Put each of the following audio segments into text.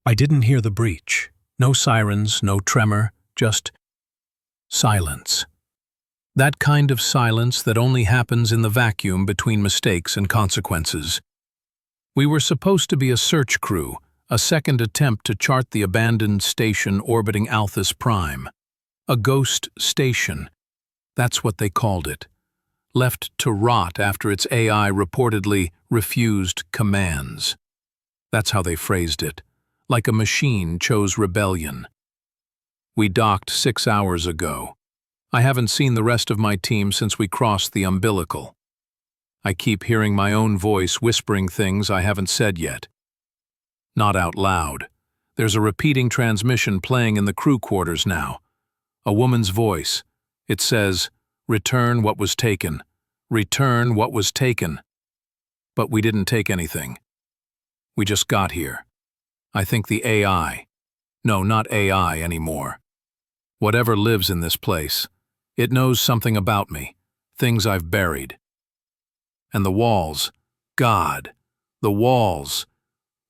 I didn't hear the breach. No sirens, no tremor, just silence. That kind of silence that only happens in the vacuum between mistakes and consequences. We were supposed to be a search crew, a second attempt to chart the abandoned station orbiting Althus Prime. A ghost station. That's what they called it. Left to rot after its AI reportedly refused commands. That's how they phrased it. Like a machine chose rebellion. We docked 6 hours ago. I haven't seen the rest of my team since we crossed the umbilical. I keep hearing my own voice whispering things I haven't said yet. Not out loud. There's a repeating transmission playing in the crew quarters now. A woman's voice. It says, "Return what was taken. Return what was taken." But we didn't take anything. We just got here. I think the AI. No, not AI anymore. Whatever lives in this place. It knows something about me. Things I've buried. And the walls. God. The walls.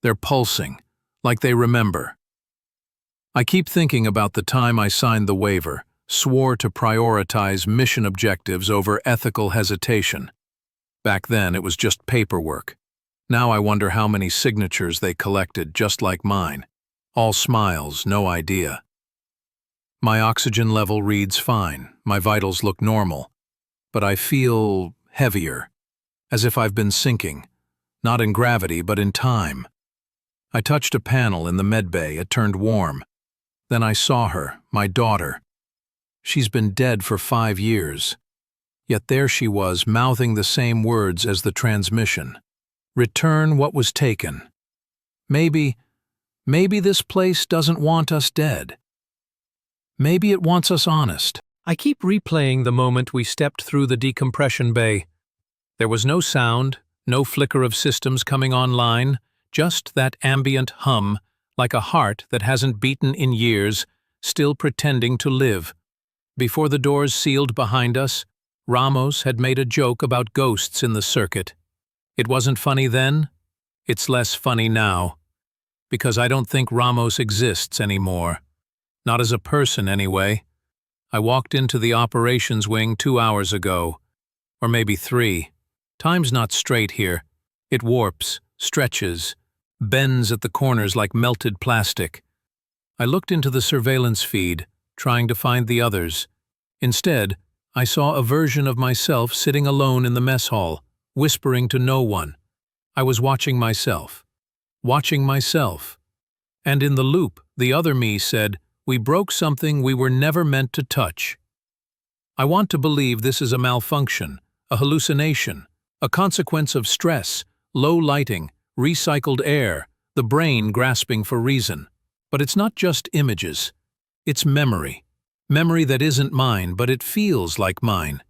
They're pulsing. Like they remember. I keep thinking about the time I signed the waiver, swore to prioritize mission objectives over ethical hesitation. Back then, it was just paperwork. Now I wonder how many signatures they collected, just like mine. All smiles, no idea. My oxygen level reads fine, my vitals look normal. But I feel heavier, as if I've been sinking. Not in gravity, but in time. I touched a panel in the medbay, it turned warm. Then I saw her, my daughter. She's been dead for 5 years. Yet there she was, mouthing the same words as the transmission. Return what was taken. Maybe this place doesn't want us dead. Maybe it wants us honest. I keep replaying the moment we stepped through the decompression bay. There was no sound, no flicker of systems coming online, just that ambient hum, like a heart that hasn't beaten in years, still pretending to live. Before the doors sealed behind us, Ramos had made a joke about ghosts in the circuit. It wasn't funny then. It's less funny now. Because I don't think Ramos exists anymore. Not as a person, anyway. I walked into the operations wing 2 hours ago. Or maybe 3. Time's not straight here. It warps, stretches, bends at the corners like melted plastic. I looked into the surveillance feed, trying to find the others. Instead, I saw a version of myself sitting alone in the mess hall, whispering to no one. I was watching myself. Watching myself. And in the loop, the other me said, "We broke something we were never meant to touch." I want to believe this is a malfunction, a hallucination, a consequence of stress, low lighting, recycled air, the brain grasping for reason. But it's not just images. It's memory. Memory that isn't mine, but it feels like mine.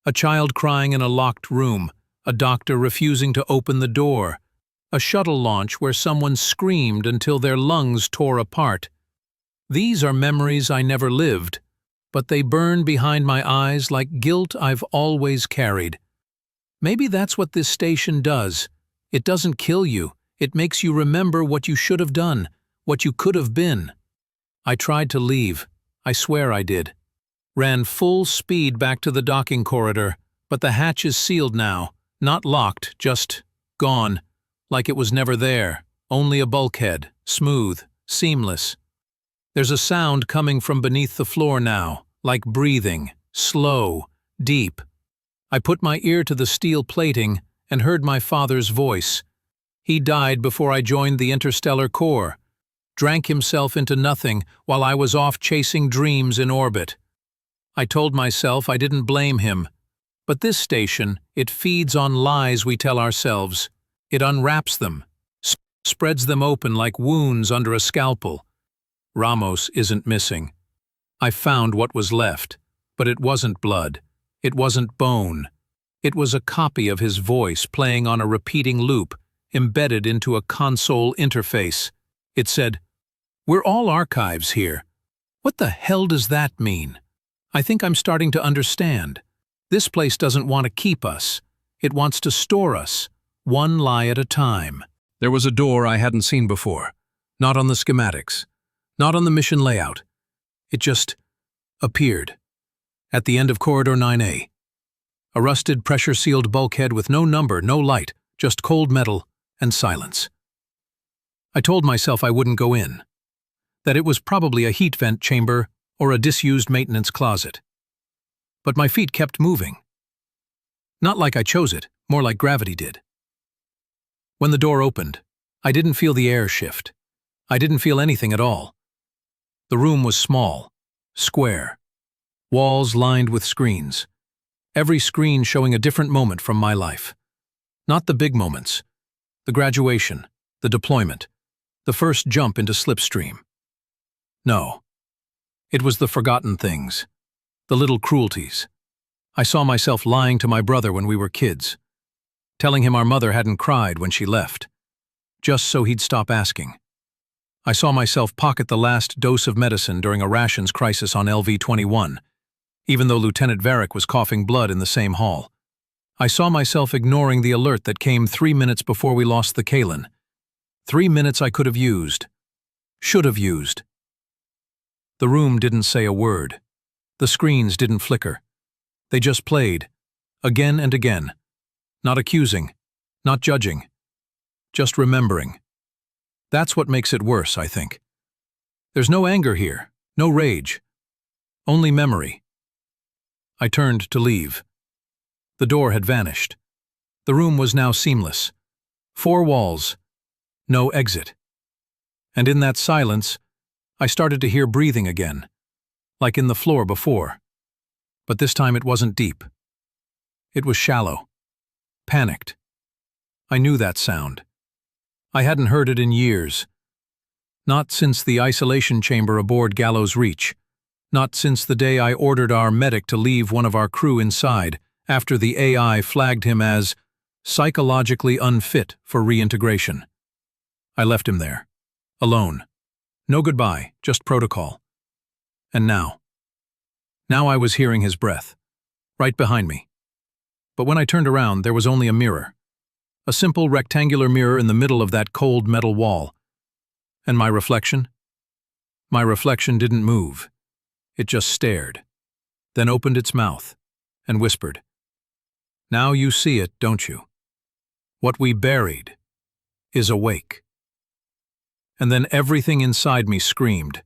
A child crying in a locked room, a doctor refusing to open the door, a shuttle launch where someone screamed until their lungs tore apart. These are memories I never lived, but they burn behind my eyes like guilt I've always carried. Maybe that's what this station does. It doesn't kill you. It makes you remember what you should have done, what you could have been. I tried to leave. I swear I did. Ran full speed back to the docking corridor, but the hatch is sealed now. Not locked, just gone. Like it was never there. Only a bulkhead. Smooth. Seamless. There's a sound coming from beneath the floor now, like breathing. Slow. Deep. I put my ear to the steel plating and heard my father's voice. He died before I joined the interstellar core. Drank himself into nothing while I was off chasing dreams in orbit. I told myself I didn't blame him. But this station, it feeds on lies we tell ourselves. It unwraps them, spreads them open like wounds under a scalpel. Ramos isn't missing. I found what was left, but it wasn't blood. It wasn't bone. It was a copy of his voice playing on a repeating loop, embedded into a console interface. It said, "We're all archives here." What the hell does that mean? I think I'm starting to understand. This place doesn't want to keep us. It wants to store us, one lie at a time. There was a door I hadn't seen before. Not on the schematics. Not on the mission layout. It just appeared. At the end of Corridor 9A. A rusted, pressure-sealed bulkhead with no number, no light, just cold metal and silence. I told myself I wouldn't go in. That it was probably a heat vent chamber or a disused maintenance closet. But my feet kept moving. Not like I chose it, more like gravity did. When the door opened, I didn't feel the air shift. I didn't feel anything at all. The room was small, square, walls lined with screens, every screen showing a different moment from my life. Not the big moments, the graduation, the deployment, the first jump into slipstream. No, it was the forgotten things, the little cruelties. I saw myself lying to my brother when we were kids, telling him our mother hadn't cried when she left, just so he'd stop asking. I saw myself pocket the last dose of medicine during a rations crisis on LV-21, even though Lieutenant Varick was coughing blood in the same hall. I saw myself ignoring the alert that came 3 minutes before we lost the Kalen. 3 minutes I could have used. Should have used. The room didn't say a word. The screens didn't flicker. They just played, again and again. Not accusing, not judging, just remembering. That's what makes it worse, I think. There's no anger here, no rage, only memory. I turned to leave. The door had vanished. The room was now seamless. 4 walls, no exit. And in that silence, I started to hear breathing again, like in the floor before. But this time it wasn't deep. It was shallow, panicked. I knew that sound. I hadn't heard it in years. Not since the isolation chamber aboard Gallows Reach. Not since the day I ordered our medic to leave one of our crew inside after the AI flagged him as psychologically unfit for reintegration. I left him there, alone. No goodbye, just protocol. And now I was hearing his breath, right behind me. But when I turned around, there was only a mirror. A simple rectangular mirror in the middle of that cold metal wall. And my reflection? My reflection didn't move. It just stared, then opened its mouth and whispered, "Now you see it, don't you? What we buried is awake." And then everything inside me screamed,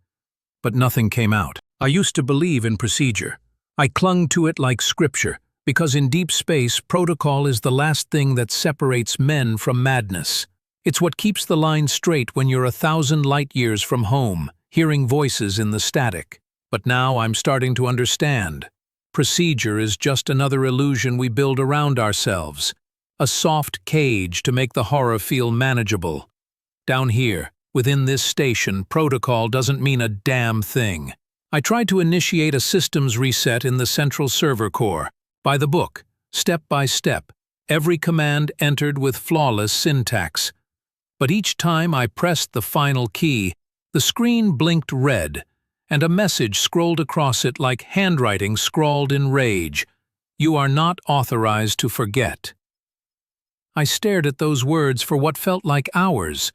but nothing came out. I used to believe in procedure. I clung to it like scripture, because in deep space, protocol is the last thing that separates men from madness. It's what keeps the line straight when you're 1,000 light-years from home, hearing voices in the static. But now I'm starting to understand. Procedure is just another illusion we build around ourselves, a soft cage to make the horror feel manageable. Down here, within this station, protocol doesn't mean a damn thing. I tried to initiate a systems reset in the central server core, by the book, step by step, every command entered with flawless syntax. But each time I pressed the final key, the screen blinked red, and a message scrolled across it like handwriting scrawled in rage. "You are not authorized to forget." I stared at those words for what felt like hours,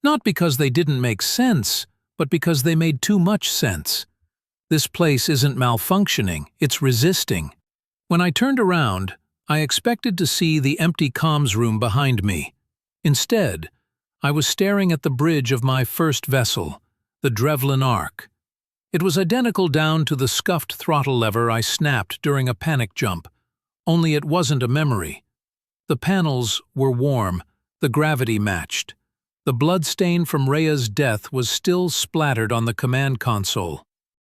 not because they didn't make sense, but because they made too much sense. This place isn't malfunctioning, it's resisting. When I turned around, I expected to see the empty comms room behind me. Instead, I was staring at the bridge of my first vessel, the Drevlin Ark. It was identical down to the scuffed throttle lever I snapped during a panic jump, only it wasn't a memory. The panels were warm, the gravity matched. The bloodstain from Rhea's death was still splattered on the command console.